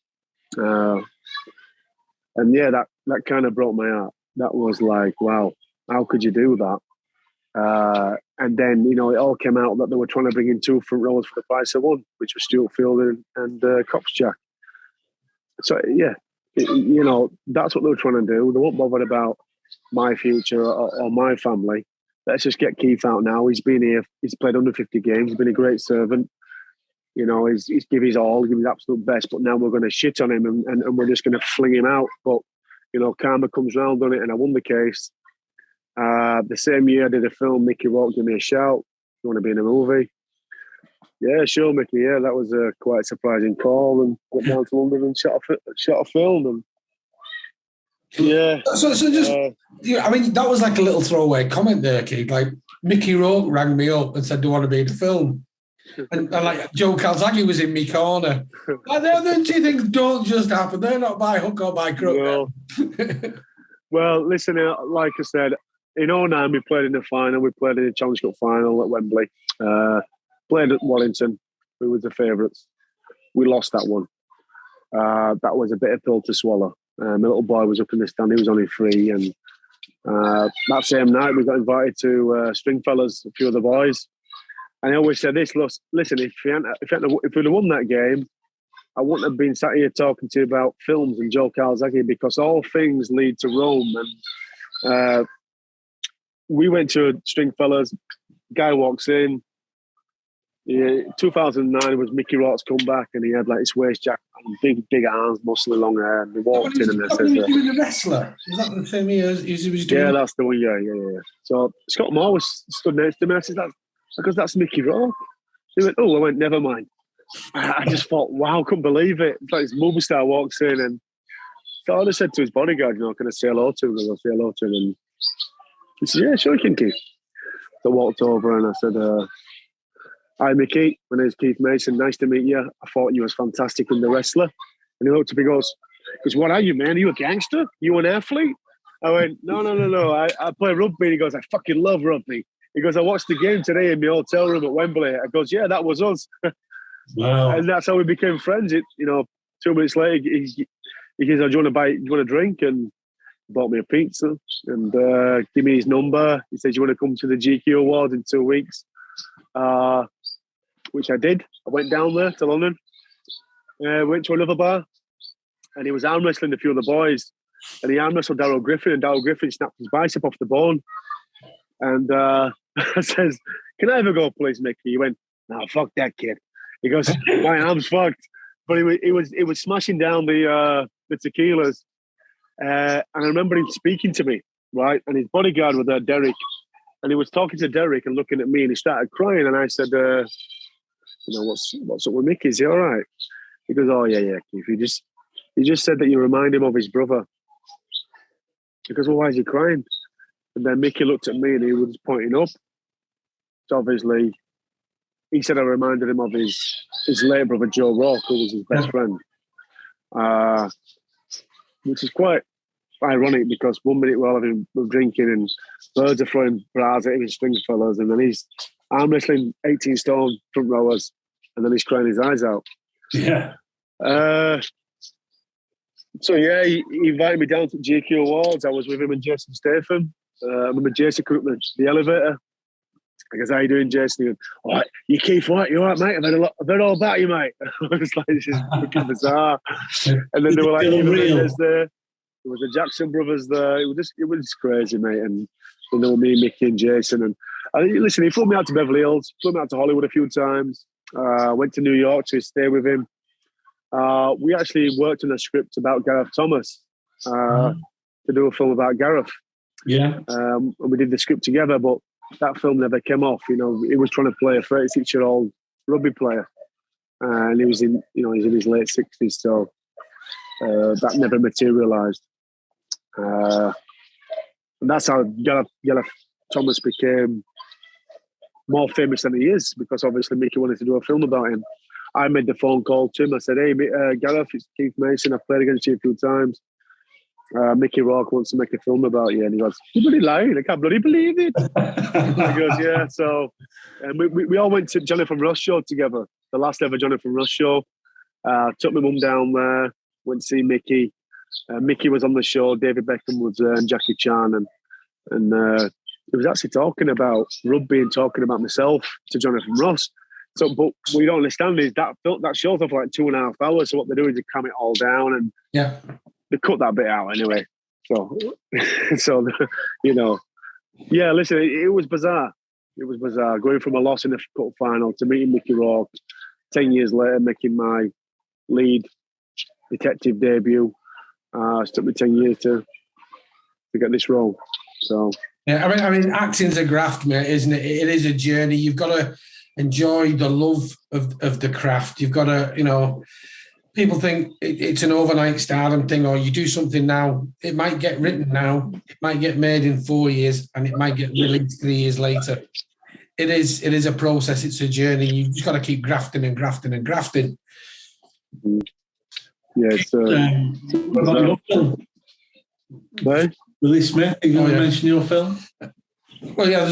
And yeah, that kind of broke my heart. That was like, wow, how could you do that? And then, it all came out that they were trying to bring in 2 front rowers for the price of 1, which was Stuart Fielder and Cops Jack. So, yeah, that's what they were trying to do. They weren't bothered about my future or my family. Let's just get Keith out now. He's been here. He's played under 50 games. He's been a great servant. He's give his all, give his absolute best. But now we're going to shit on him and we're just going to fling him out. But, karma comes round on it, and I won the case. The same year I did a film, Mickey Rourke gave me a shout. You want to be in a movie? Yeah, sure, Mickey. Yeah, that was a quite surprising call, and went down to London and shot a film. And yeah. So just, that was like a little throwaway comment there, Keith. Like Mickey Rourke rang me up and said, "Do you want to be in the film?" And like Joe Calzaghe was in me corner. Like, then two things don't just happen. They're not by hook or by crook. No. Well, listen, like I said, in 2009 we played in the final. We played in the Challenge Cup final at Wembley. Played at Wellington, who was the favourites. We lost that one. That was a bitter pill to swallow. My little boy was up in the stand. He was only 3. And that same night we got invited to Stringfellas, a few of the boys. And I always said this, listen, if we'd have won that game, I wouldn't have been sat here talking to you about films and Joe Calzaghe, because all things lead to Rome. And we went to Stringfellas. Guy walks in. 2009 was Mickey Rourke's comeback, and he had like his waist jacket and big arms, muscly long hair. And he walked in and they said, "He was doing the wrestler." Is that the same year as he was doing? Yeah, that's the one. Yeah. So Scott Moore was stood next to me. I said, "That's because that's Mickey Rourke." He went, "Oh," I went, "Never mind." I just thought, wow, couldn't believe it. It's like this movie star walks in, and So I just said to his bodyguard, can I say hello to him? I'll say hello to him. And he said, yeah, sure you can, Keith. So I walked over and I said, hi, Mickey. My name's Keith Mason. Nice to meet you. I thought you was fantastic in The Wrestler. And he looked up, he goes, what are you, man? Are you a gangster? You an athlete? I went, no. I play rugby. He goes, I fucking love rugby. He goes, I watched the game today in my hotel room at Wembley. I goes, yeah, that was us. Wow. And that's how we became friends. 2 minutes later, he goes, do you want a drink? And bought me a pizza and give me his number. He said, you want to come to the GQ Awards in 2 weeks? Which I did. I went down there to London, went to another bar, and he was arm wrestling a few of the boys. And he arm wrestled Darryl Griffin, and Darryl Griffin snapped his bicep off the bone. And I says, can I ever go, please, Mickey? He went, no, fuck that kid. He goes, my arm's fucked. But it was smashing down the tequilas. And I remember him speaking to me, right? And his bodyguard was there, Derek. And he was talking to Derek and looking at me, and he started crying. And I said, what's up with Mickey? Is he all right? He goes, oh, yeah, Keith. He just said that you remind him of his brother. He goes, well, why is he crying? And then Mickey looked at me and he was pointing up. So obviously, he said I reminded him of his late brother, Joe Rourke, who was his best friend. Which is quite ironic because 1 minute we're drinking and birds are throwing bras at him in string fellas, and then he's arm wrestling 18 stone front rowers, and then he's crying his eyes out. Yeah. So yeah, he invited me down to GQ Awards. I was with him and Jason Statham. I remember Jason coming up the elevator. I guess, how you doing, Jason? He goes, all right, you Keith White, you all right, mate? I've heard all about you, mate. I was like, this is fucking bizarre. And then there were like there was the Jackson brothers there. It was crazy, mate. And me, Mickey, and Jason. And listen, he flew me out to Beverly Hills, flew me out to Hollywood a few times. Went to New York to stay with him. We actually worked on a script about Gareth Thomas to do a film about Gareth. Yeah. And we did the script together, but that film never came off. He was trying to play a 36-year-old rugby player, and he was in his late 60s, so that never materialised. And that's how Gareth Thomas became more famous than he is, because obviously Mickey wanted to do a film about him. I made the phone call to him. I said, hey, Gareth, it's Keith Mason. I've played against you a few times. Mickey Rourke wants to make a film about you. And he goes, you're bloody lying. I can't bloody believe it. He goes, yeah. So we all went to Jonathan Ross show together, the last ever Jonathan Ross show. Took my mum down there, went to see Mickey. Mickey was on the show. David Beckham was there, and Jackie Chan. And he was actually talking about rugby and talking about myself to Jonathan Ross. So, but what you don't understand is that show's off for like 2.5 hours. So what they do is they cram it all down, and they cut that bit out anyway. So yeah. Listen, it was bizarre. It was bizarre going from a loss in the cup final to meeting Mickey Rourke 10 years later, making my lead detective debut. It took me 10 years to get this role. So yeah, I mean, acting's a graft, mate, isn't it? It is a journey. You've got to enjoy the love of the craft. You've got to, people think it's an overnight stardom thing, or you do something now, it might get written now, it might get made in 4 years, and it might get released 3 years later. It is a process. It's a journey. You've just got to keep grafting and grafting and grafting. Yeah, what about your film? Right? Willie Smith, are you going to mention your film? Well, yeah, I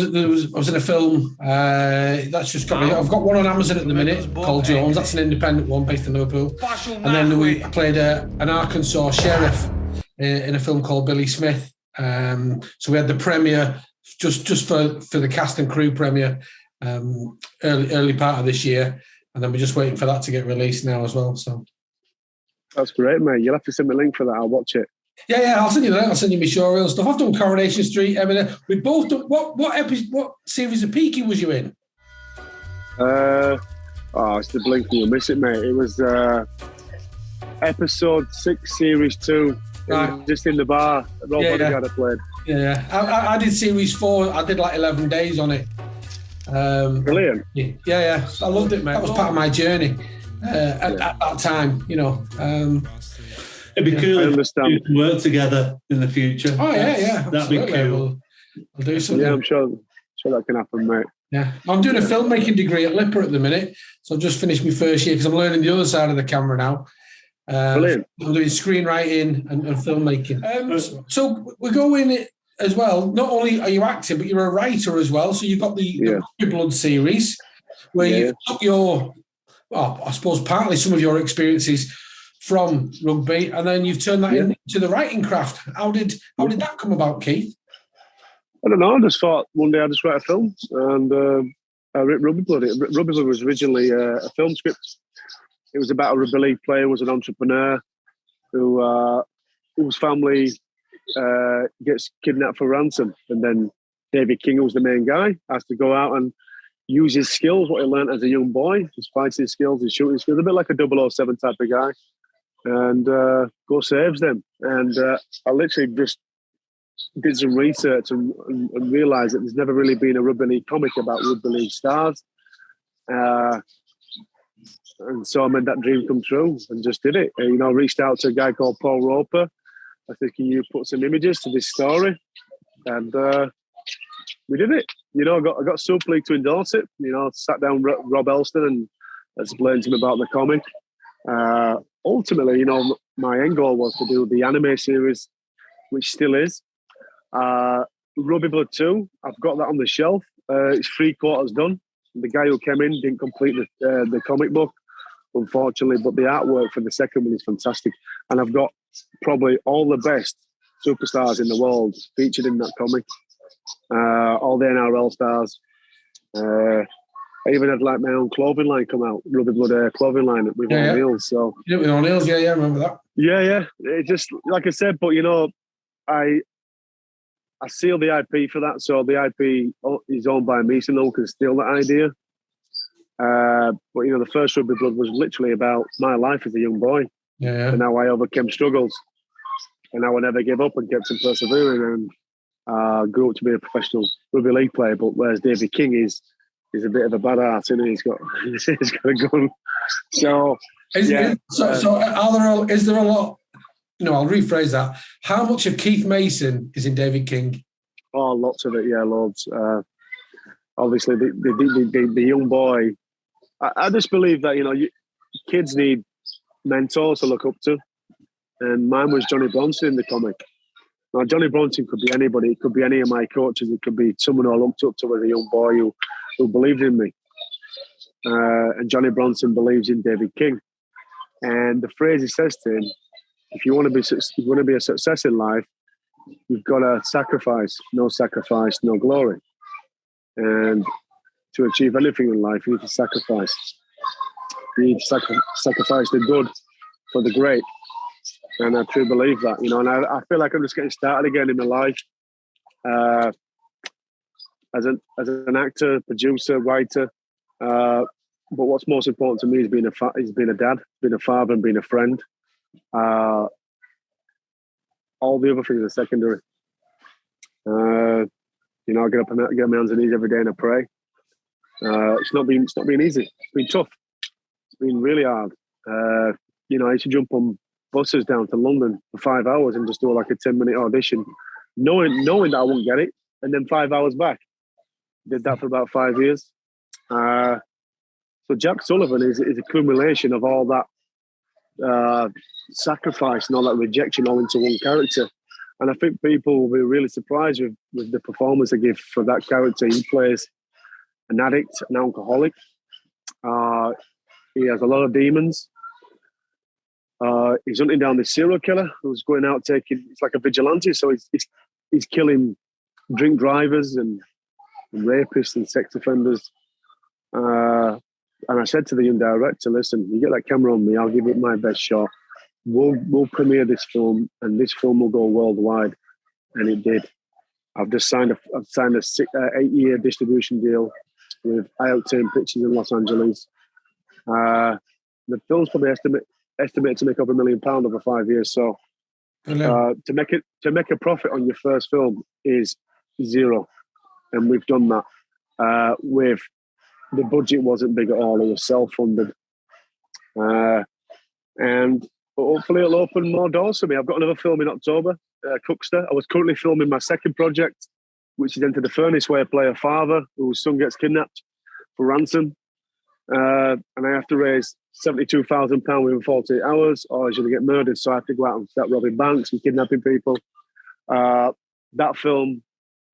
was in a film. That's just got me. I've got one on Amazon at the minute called Jones. That's an independent one based in Liverpool. And then we played an Arkansas sheriff in a film called Billy Smith. So we had the premiere just for the cast and crew premiere early part of this year, and then we're just waiting for that to get released now as well. So that's great, mate. You'll have to send me a link for that. I'll watch it. Yeah, I'll send you that. I'll send you my showreel stuff. I've done Coronation Street. I mean, we both done. What series of Peaky was you in? It's the blink you'll miss it, mate. It was episode 6, series 2. Right. Just in the bar. Rob Bodyguard I played. Yeah. I did series 4. I did like 11 days on it. Brilliant. Yeah. I loved it, mate. That was part of my journey at that time, It'd be cool I if understand. we could work together in the future. Oh, yeah. That'd be cool. We'll do something. Yeah, I'm sure that can happen, mate. Yeah. I'm doing a filmmaking degree at Lipper at the minute. So I've just finished my first year because I'm learning the other side of the camera now. Brilliant. I'm doing screenwriting and filmmaking. So we're going as well. Not only are you acting, but you're a writer as well. So you've got the Rugby Blood series where you took your, I suppose partly some of your experiences from rugby, and then you've turned that into the writing craft. How did that come about, Keith? I don't know. I just thought one day I'd just write a film, and I wrote Rugby Blood. Rugby Blood was originally a film script. It was about a rugby league player who was an entrepreneur whose family gets kidnapped for ransom, and then David King, who was the main guy, has to go out and use his skills, what he learned as a young boy, his fighting skills, his shooting skills, a bit like a 007 type of guy, and go saves them. And I literally just did some research and realised that there's never really been a rugby league comic about rugby league stars. And so I made that dream come true and just did it. Reached out to a guy called Paul Roper. I said, can you put some images to this story? And we did it. I got Super League to endorse it. Sat down with Rob Elston and explained to him about the comic. Ultimately, my end goal was to do the anime series, which still is. Rugby Blood 2, I've got that on the shelf. It's 3/4 done. The guy who came in didn't complete the comic book, unfortunately, but the artwork for the second one is fantastic. And I've got probably all the best superstars in the world featured in that comic. All the NRL stars. I even had my own clothing line come out, Rugby Blood clothing line with O'Neill's. So with O'Neill's, I remember that. Yeah. It just, like I said, but I seal the IP for that, so the IP is owned by me, so no one can steal that idea. But the first Rugby Blood was literally about my life as a young boy, and how I overcame struggles, and how I never gave up and kept on persevering, and grew up to be a professional rugby league player. But whereas David King is a bit of a badass, and he's got a gun. So is there a lot? No, I'll rephrase that. How much of Keith Mason is in David King? Oh, lots of it, loads. Obviously, the young boy. I just believe that kids need mentors to look up to, and mine was Johnny Bronson in the comic. Now, Johnny Bronson could be anybody. It could be any of my coaches. It could be someone I looked up to as a young boy who believed in me. And Johnny Bronson believes in David King. And the phrase he says to him, if you want to be a success in life, you've got to sacrifice, no glory. And to achieve anything in life, you need to sacrifice. You need to sacrifice the good for the great. And I truly believe that, and I feel like I'm just getting started again in my life. As an actor, producer, writer. But what's most important to me is being a dad, being a father, and being a friend. All the other things are secondary. I get up and get on my hands and knees every day and I pray. It's not been easy. It's been tough. It's been really hard. I used to jump on buses down to London for 5 hours and just do like a 10-minute audition, knowing that I wouldn't get it, and then 5 hours back. Did that for about 5 years. So Jack Sullivan is a accumulation of all that sacrifice and all that rejection all into one character. And I think people will be really surprised with the performance I give for that character. He plays an addict, an alcoholic. He has a lot of demons. He's hunting down this serial killer who's going out it's like a vigilante. So he's killing drink drivers and rapists and sex offenders. And I said to the young director, listen, you get that camera on me, I'll give it my best shot. We'll premiere this film, and this film will go worldwide. And it did. I've signed a 8-year distribution deal with IO10 Pictures in Los Angeles. The film's probably estimated to make over £1 million over 5 years. So to make a profit on your first film is zero, and we've done that. With the budget wasn't big at all; it was self-funded, and But hopefully it'll open more doors for me. I've got another film in October, Cookster. I was currently filming my second project, which is Enter the Furnace, where I play a father whose son gets kidnapped for ransom. And I have to raise £72,000 within 48 hours, or he's going to get murdered. So I have to go out and start robbing banks and kidnapping people. That film,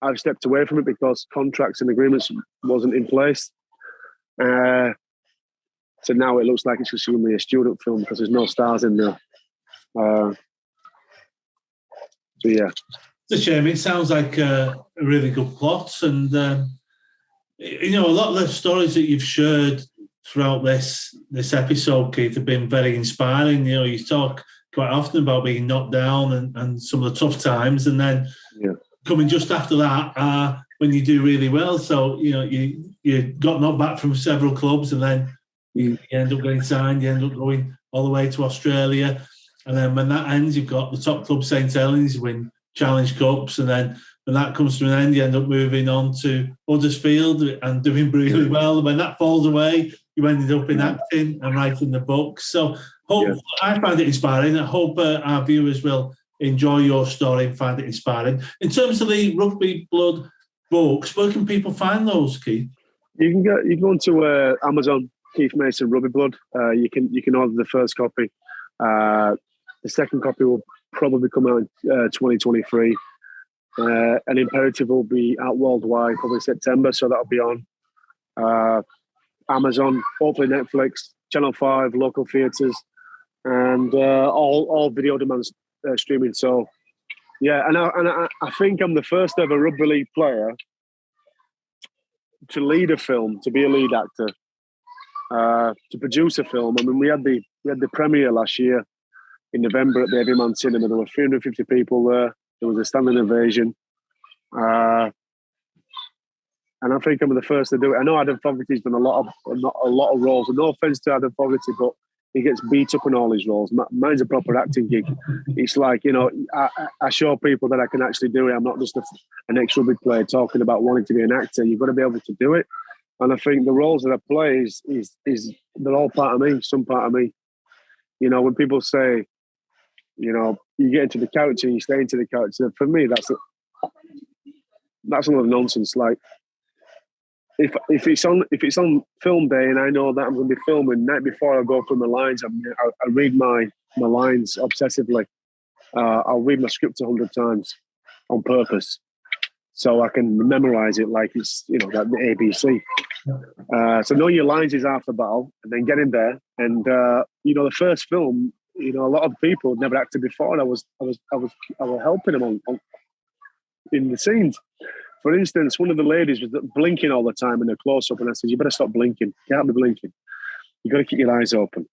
I've stepped away from it because contracts and agreements wasn't in place. So now it looks like it's just going to be a student film because there's no stars in there. So yeah. It's a shame. It sounds like a really good plot. And, you know, a lot of the stories that you've shared throughout this episode, Keith, have been very inspiring. You know, you talk quite often about being knocked down and some of the tough times, and then coming just after that when you do really well. So, you know, you got knocked back from several clubs, and then you end up getting signed, you end up going all the way to Australia. And then when that ends, you've got the top club, St Helens, you win Challenge Cups, and then when that comes to an end, you end up moving on to Huddersfield and doing really well. And when that falls away, you ended up in acting and writing the books. So I find it inspiring. I hope our viewers will enjoy your story and find it inspiring. In terms of the Rugby Blood books, where can people find those, Keith? You can go onto Amazon, Keith Mason Rugby Blood. You can order the first copy. The second copy will probably come out in 2023. An Imperative will be out worldwide probably September, so that'll be on Amazon, hopefully Netflix, Channel 5, local theatres, and all video demand streaming. So yeah, and I think I'm the first ever rugby league player to lead a film, to be a lead actor, to produce a film. I mean, we had the premiere last year in November at the Everyman Cinema. There were 350 people there. There was a standing ovation. And I think I'm the first to do it. I know Adam Fogarty's done a lot of roles. And no offence to Adam Fogarty, but he gets beat up in all his roles. Mine's a proper acting gig. It's like, you know, I show people that I can actually do it. I'm not just an ex-rugby player talking about wanting to be an actor. You've got to be able to do it. And I think the roles that I play is they're all part of me, some part of me. You know, when people say, you know, you get into the character and you stay into the character, for me, that's a lot of nonsense. Like, if it's on film day and I know that I'm going to be filming, night before I go through my lines, I read my lines obsessively. I'll read my script 100 times on purpose, so I can memorize it like it's, you know, like the ABC. So know your lines is half the battle, and then get in there. And you know, the first film, you know, a lot of people had never acted before, and I was helping them on in the scenes. For instance, one of the ladies was blinking all the time in a close-up, and I said, "You better stop blinking. You can't be blinking. You got to keep your eyes open."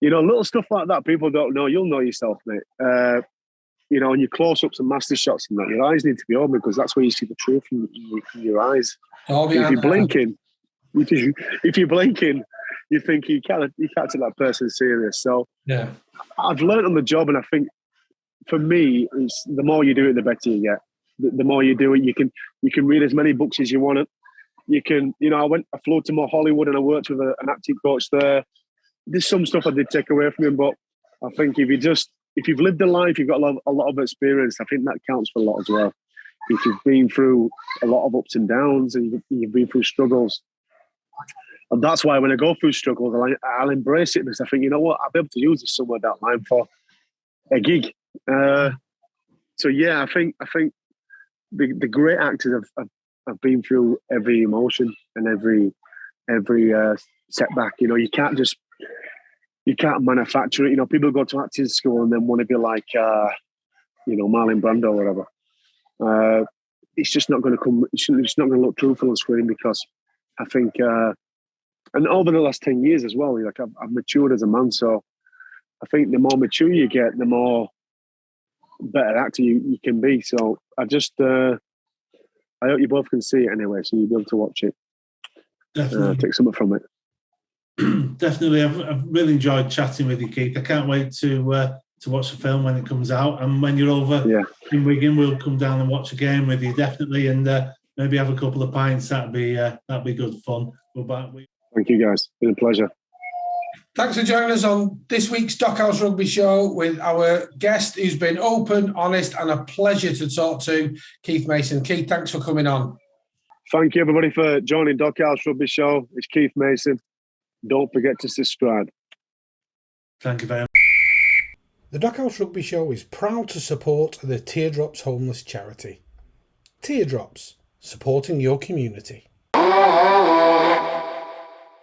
You know, little stuff like that people don't know. You'll know yourself, mate. You know, and your close-ups and master shots and that, your eyes need to be open because that's where you see the truth in your eyes. If you're blinking, you think you can't take that person serious. So yeah, I've learned on the job, and I think for me, it's the more you do it, the better you get. The more you do it, you can read as many books as you want. You can, you know, I flew to more Hollywood and I worked with an acting coach there. There's some stuff I did take away from him, but I think if you've lived a life, you've got a lot of experience. I think that counts for a lot as well. If you've been through a lot of ups and downs and you've been through struggles, and that's why when I go through struggles, I'll embrace it because I think, you know what, I'll be able to use this somewhere down the line for a gig. So yeah, I think the great actors have been through every emotion and every setback. You know, you can't manufacture it. You know, people go to acting school and then want to be like, you know, Marlon Brando or whatever. It's just not going to come. It's not going to look truthful on screen because I think, and over the last 10 years as well, like I've matured as a man. So I think the more mature you get, the more better actor you can be. So I hope you both can see it anyway, so you'll be able to watch it. Definitely. Take something from it. Definitely. I've really enjoyed chatting with you, Keith. I can't wait to watch the film when it comes out. And when you're over in Wigan, we'll come down and watch a game with you, definitely, and maybe have a couple of pints. That'd be good fun. We're back. Thank you, guys. It's been a pleasure. Thanks for joining us on this week's Dockhouse Rugby show with our guest who's been open, honest and a pleasure to talk to, Keith Mason. Keith, thanks for coming on. Thank you, everybody, for joining Dockhouse Rugby show. It's Keith Mason. Don't forget to subscribe. Thank you very much. The Dockhouse Rugby show is proud to support the Teardrops Homeless charity. Teardrops, supporting your community.